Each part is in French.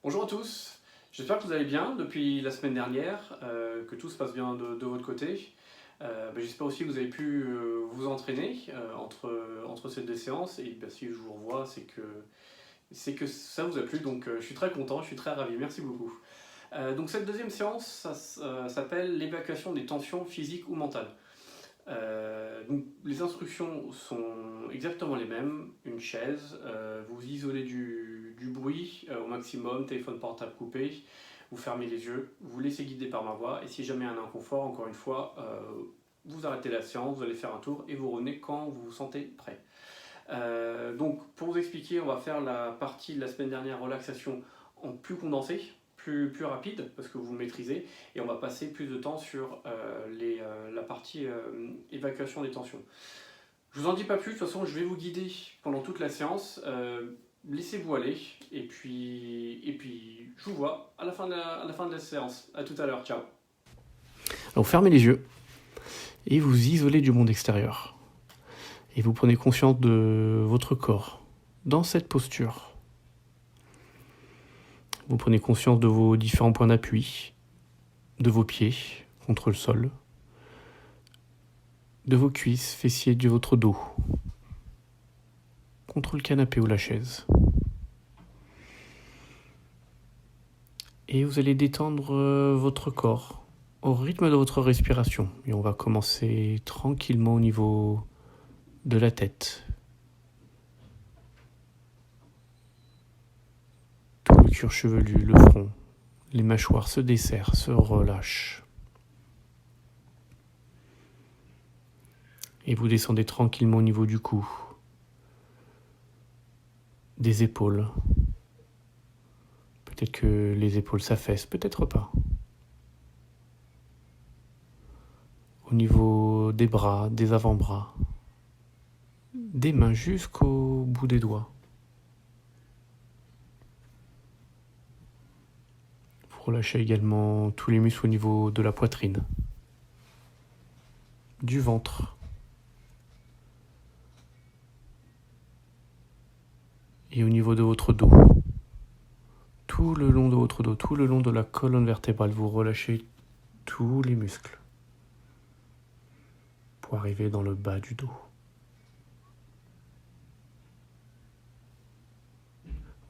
Bonjour à tous, j'espère que vous allez bien depuis la semaine dernière, que tout se passe bien de votre côté. J'espère aussi que vous avez pu vous entraîner entre ces deux séances et si je vous revois, c'est que ça vous a plu, donc je suis très content, je suis très ravi, merci beaucoup. Donc cette deuxième séance, ça s'appelle l'évacuation des tensions physiques ou mentales. Donc, les instructions sont exactement les mêmes. Une chaise, vous isolez du bruit au maximum, téléphone portable coupé, vous fermez les yeux, vous laissez guider par ma voix et si jamais il y a un inconfort, encore une fois, vous arrêtez la séance, vous allez faire un tour et vous revenez quand vous vous sentez prêt. Donc pour vous expliquer, on va faire la partie de la semaine dernière relaxation en plus condensé, plus rapide parce que vous maîtrisez et on va passer plus de temps sur la partie évacuation des tensions. Je vous en dis pas plus, de toute façon je vais vous guider pendant toute la séance. Laissez-vous aller et puis je vous vois à la fin de la séance. À tout à l'heure, ciao. Alors fermez les yeux et vous isolez du monde extérieur. Et vous prenez conscience de votre corps dans cette posture. Vous prenez conscience de vos différents points d'appui, de vos pieds contre le sol, de vos cuisses, fessiers, de votre dos, contre le canapé ou la chaise. Et vous allez détendre votre corps au rythme de votre respiration. Et on va commencer tranquillement au niveau de la tête. Tout le cuir chevelu, le front, les mâchoires se desserrent, se relâchent. Et vous descendez tranquillement au niveau du cou, des épaules. Peut-être que les épaules s'affaissent, peut-être pas. Au niveau des bras, des avant-bras, des mains jusqu'au bout des doigts. Vous relâchez également tous les muscles au niveau de la poitrine, du ventre. Et au niveau de votre dos, tout le long de votre dos, tout le long de la colonne vertébrale, vous relâchez tous les muscles pour arriver dans le bas du dos.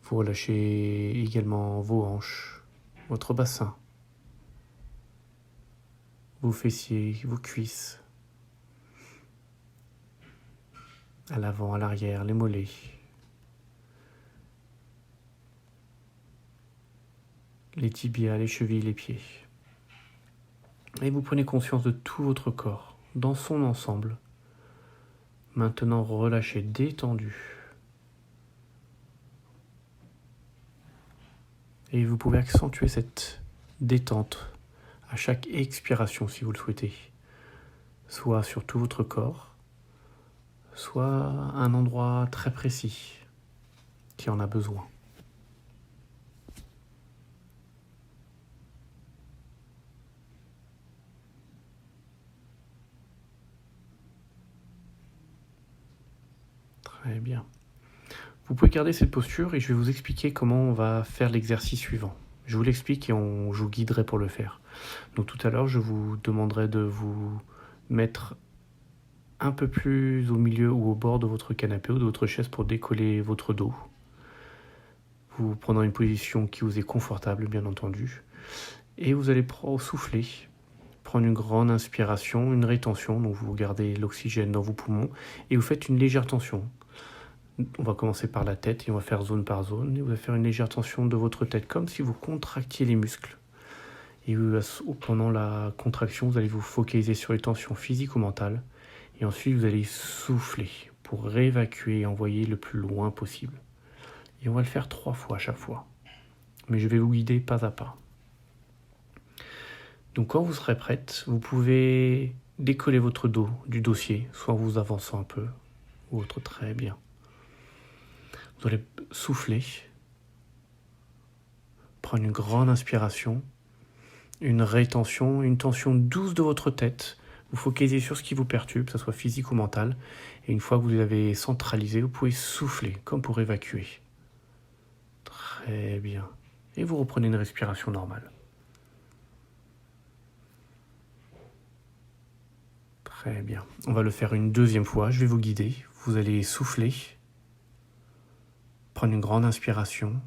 Vous relâchez également vos hanches, votre bassin, vos fessiers, vos cuisses, à l'avant, à l'arrière, les mollets, les tibias, les chevilles, les pieds. Et vous prenez conscience de tout votre corps, dans son ensemble. Maintenant relâché, détendu. Et vous pouvez accentuer cette détente à chaque expiration si vous le souhaitez. Soit sur tout votre corps, soit à un endroit très précis qui en a besoin. Très bien. Vous pouvez garder cette posture et je vais vous expliquer comment on va faire l'exercice suivant. Je vous l'explique et je vous guiderai pour le faire. Donc tout à l'heure, je vous demanderai de vous mettre un peu plus au milieu ou au bord de votre canapé ou de votre chaise pour décoller votre dos. Vous prenez une position qui vous est confortable, bien entendu. Et vous allez souffler, prendre une grande inspiration, une rétention. Donc vous gardez l'oxygène dans vos poumons et vous faites une légère tension. On va commencer par la tête et on va faire zone par zone. Et vous allez faire une légère tension de votre tête, comme si vous contractiez les muscles. Et pendant la contraction, vous allez vous focaliser sur les tensions physiques ou mentales. Et ensuite, vous allez souffler pour réévacuer et envoyer le plus loin possible. Et on va le faire 3 fois à chaque fois. Mais je vais vous guider pas à pas. Donc quand vous serez prête, vous pouvez décoller votre dos du dossier, soit en vous avançant un peu, ou autre, très bien. Vous allez souffler, prendre une grande inspiration, une rétention, une tension douce de votre tête. Vous focalisez sur ce qui vous perturbe, que ce soit physique ou mental. Et une fois que vous avez centralisé, vous pouvez souffler, comme pour évacuer. Très bien. Et vous reprenez une respiration normale. Très bien. On va le faire une deuxième fois. Je vais vous guider. Vous allez souffler. Prendre une grande inspiration.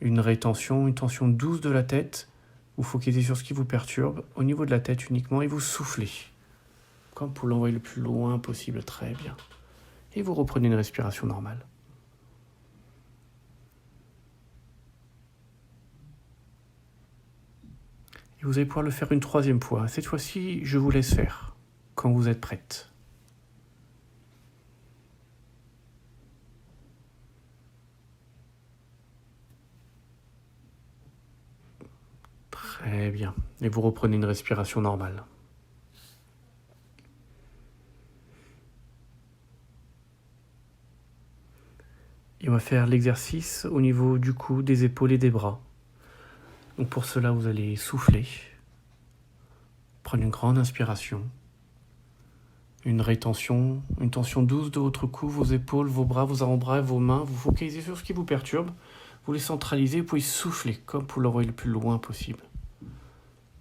Une rétention, une tension douce de la tête. Vous focalisez sur ce qui vous perturbe, au niveau de la tête uniquement, et vous soufflez. Comme pour l'envoyer le plus loin possible. Très bien. Et vous reprenez une respiration normale. Et vous allez pouvoir le faire une troisième fois. Cette fois-ci, je vous laisse faire, quand vous êtes prête. Très bien. Et vous reprenez une respiration normale. Et on va faire l'exercice au niveau du cou, des épaules et des bras. Donc pour cela, vous allez souffler, prendre une grande inspiration, une rétention, une tension douce de votre cou, vos épaules, vos bras, vos avant-bras, vos mains. Vous focalisez sur ce qui vous perturbe, vous les centralisez, vous pouvez souffler comme pour l'envoyer le plus loin possible.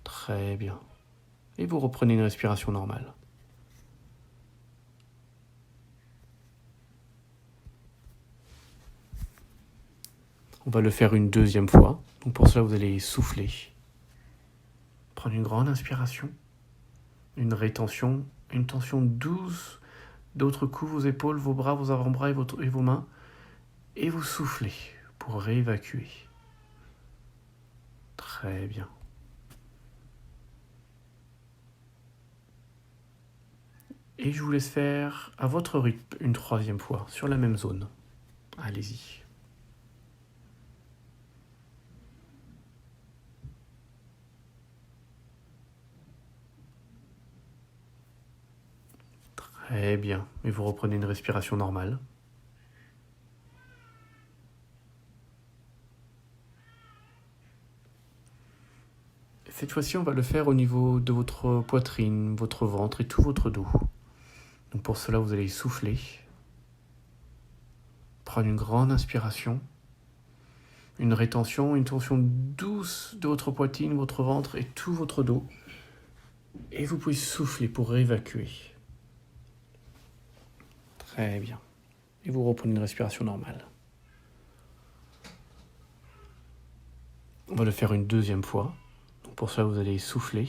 Très bien. Et vous reprenez une respiration normale. On va le faire une deuxième fois. Donc pour cela, vous allez souffler. Prendre une grande inspiration. Une rétention, une tension douce de votre cou, vos épaules, vos bras, vos avant-bras et vos mains. Et vous soufflez pour réévacuer. Très bien. Et je vous laisse faire à votre rythme une troisième fois sur la même zone. Allez-y. Très bien. Et vous reprenez une respiration normale. Cette fois-ci, on va le faire au niveau de votre poitrine, votre ventre et tout votre dos. Donc pour cela, vous allez souffler. Prendre une grande inspiration. Une rétention, une tension douce de votre poitrine, votre ventre et tout votre dos. Et vous pouvez souffler pour réévacuer. Très bien. Et vous reprenez une respiration normale. On va le faire une deuxième fois. Donc pour ça, vous allez souffler.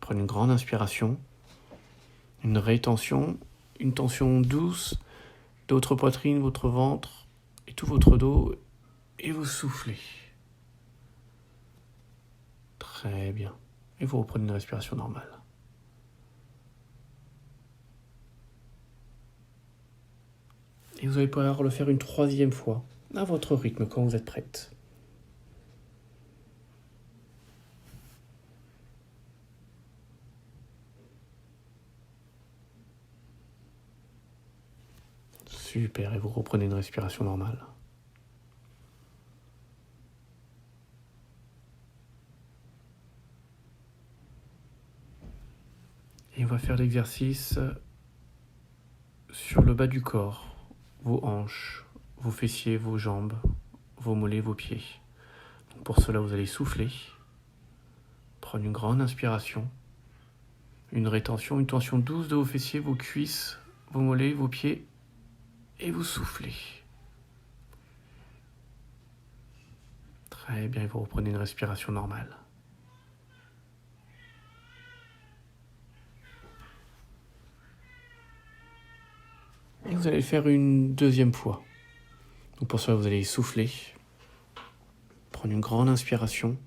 Prenez une grande inspiration. Une rétention, une tension douce de votre poitrine, votre ventre et tout votre dos. Et vous soufflez. Très bien. Et vous reprenez une respiration normale. Et vous allez pouvoir le faire une troisième fois, à votre rythme, quand vous êtes prête. Super, et vous reprenez une respiration normale. Et on va faire l'exercice sur le bas du corps, vos hanches, vos fessiers, vos jambes, vos mollets, vos pieds. Donc pour cela, vous allez souffler, prendre une grande inspiration, une rétention, une tension douce de vos fessiers, vos cuisses, vos mollets, vos pieds, et vous soufflez. Très bien, et vous reprenez une respiration normale. Et vous allez le faire une deuxième fois. Donc pour cela, vous allez souffler, prendre une grande inspiration,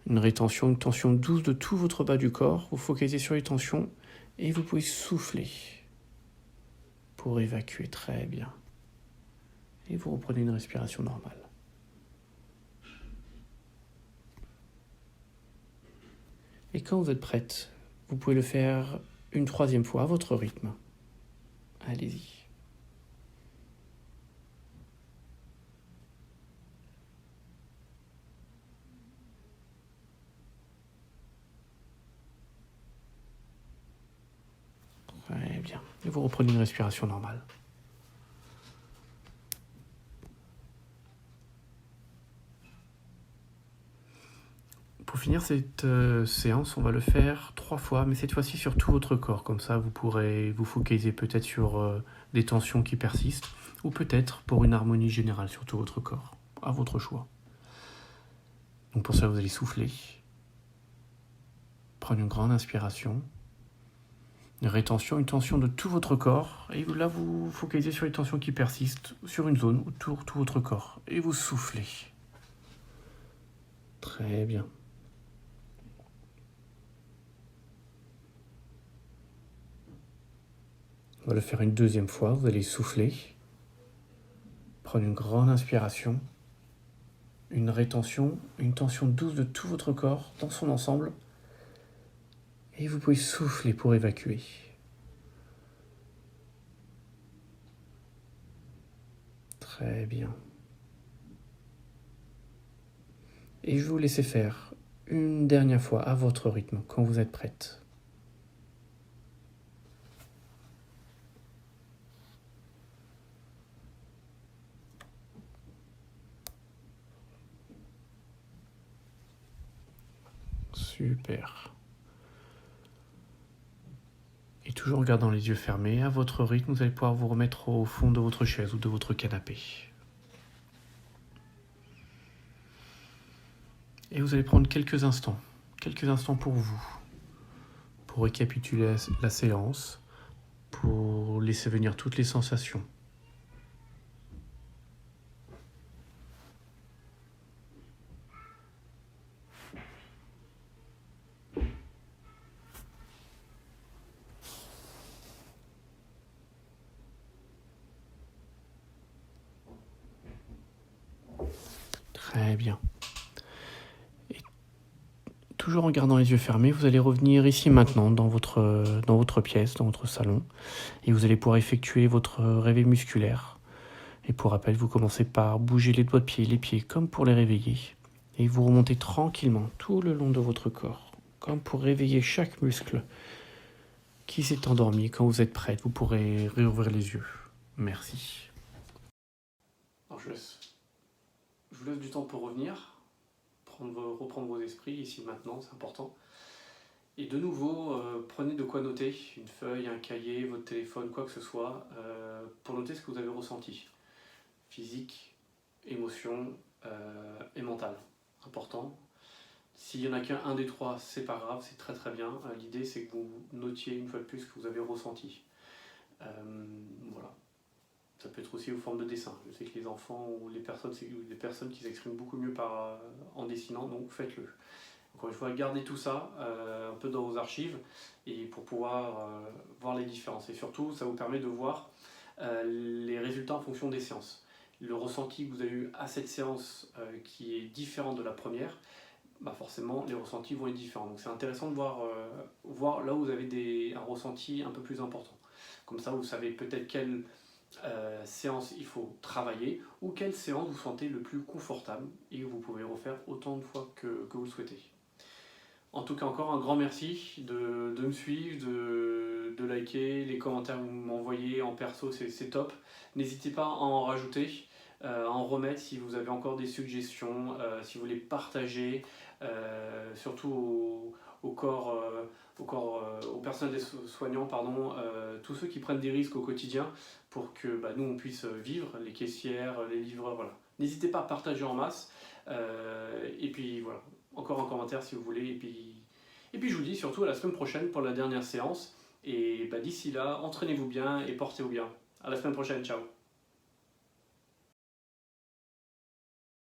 une rétention, une tension douce de tout votre bas du corps. Vous focalisez sur les tensions et vous pouvez souffler pour évacuer. Très bien. Et vous reprenez une respiration normale. Et quand vous êtes prête, vous pouvez le faire une troisième fois à votre rythme. Allez-y. Très bien. Et vous reprenez une respiration normale. Pour finir cette séance, on va le faire 3 fois, mais cette fois-ci sur tout votre corps. Comme ça, vous pourrez vous focaliser peut-être sur des tensions qui persistent, ou peut-être pour une harmonie générale sur tout votre corps, à votre choix. Donc pour ça, vous allez souffler, prendre une grande inspiration, une rétention, une tension de tout votre corps, et là vous focalisez sur les tensions qui persistent, sur une zone autour de tout votre corps, et vous soufflez. Très bien. On va le faire une deuxième fois, vous allez souffler, prendre une grande inspiration, une rétention, une tension douce de tout votre corps dans son ensemble, et vous pouvez souffler pour évacuer. Très bien. Et je vais vous laisser faire une dernière fois à votre rythme quand vous êtes prête. Super. Et toujours en gardant les yeux fermés, à votre rythme, vous allez pouvoir vous remettre au fond de votre chaise ou de votre canapé. Et vous allez prendre quelques instants pour vous, pour récapituler la séance, pour laisser venir toutes les sensations. Très bien. Et toujours en gardant les yeux fermés, vous allez revenir ici maintenant dans votre pièce, dans votre salon, et vous allez pouvoir effectuer votre réveil musculaire. Et pour rappel, vous commencez par bouger les doigts de pied, les pieds, comme pour les réveiller. Et vous remontez tranquillement tout le long de votre corps, comme pour réveiller chaque muscle qui s'est endormi. Quand vous êtes prête, vous pourrez réouvrir les yeux. Merci. Alors je vous laisse du temps pour revenir, reprendre vos esprits ici maintenant, c'est important. Et de nouveau, prenez de quoi noter, une feuille, un cahier, votre téléphone, quoi que ce soit, pour noter ce que vous avez ressenti. Physique, émotion et mental. Important. S'il n'y en a qu'un des trois, c'est pas grave, c'est très très bien. L'idée c'est que vous notiez une fois de plus ce que vous avez ressenti. Voilà. Ça peut être aussi aux formes de dessin. Je sais que les enfants ou les personnes qui s'expriment beaucoup mieux en dessinant, donc faites-le. Encore une fois, gardez tout ça un peu dans vos archives et pour pouvoir voir les différences. Et surtout, ça vous permet de voir les résultats en fonction des séances. Le ressenti que vous avez eu à cette séance qui est différent de la première, bah forcément les ressentis vont être différents. Donc c'est intéressant de voir là où vous avez un ressenti un peu plus important. Comme ça, vous savez peut-être quelle séance il faut travailler ou quelle séance vous sentez le plus confortable et vous pouvez refaire autant de fois que vous le souhaitez. En tout cas, encore un grand merci de me suivre, de liker, les commentaires que vous m'envoyez en perso, c'est top. N'hésitez pas à en rajouter, à en remettre si vous avez encore des suggestions, si vous voulez partager, surtout au personnel des soignants, tous ceux qui prennent des risques au quotidien pour que nous on puisse vivre, les caissières, les livreurs, voilà. N'hésitez pas à partager en masse, et puis voilà. Encore un commentaire si vous voulez, et puis je vous dis surtout à la semaine prochaine pour la dernière séance, et d'ici là, entraînez-vous bien et portez-vous bien. À la semaine prochaine, ciao.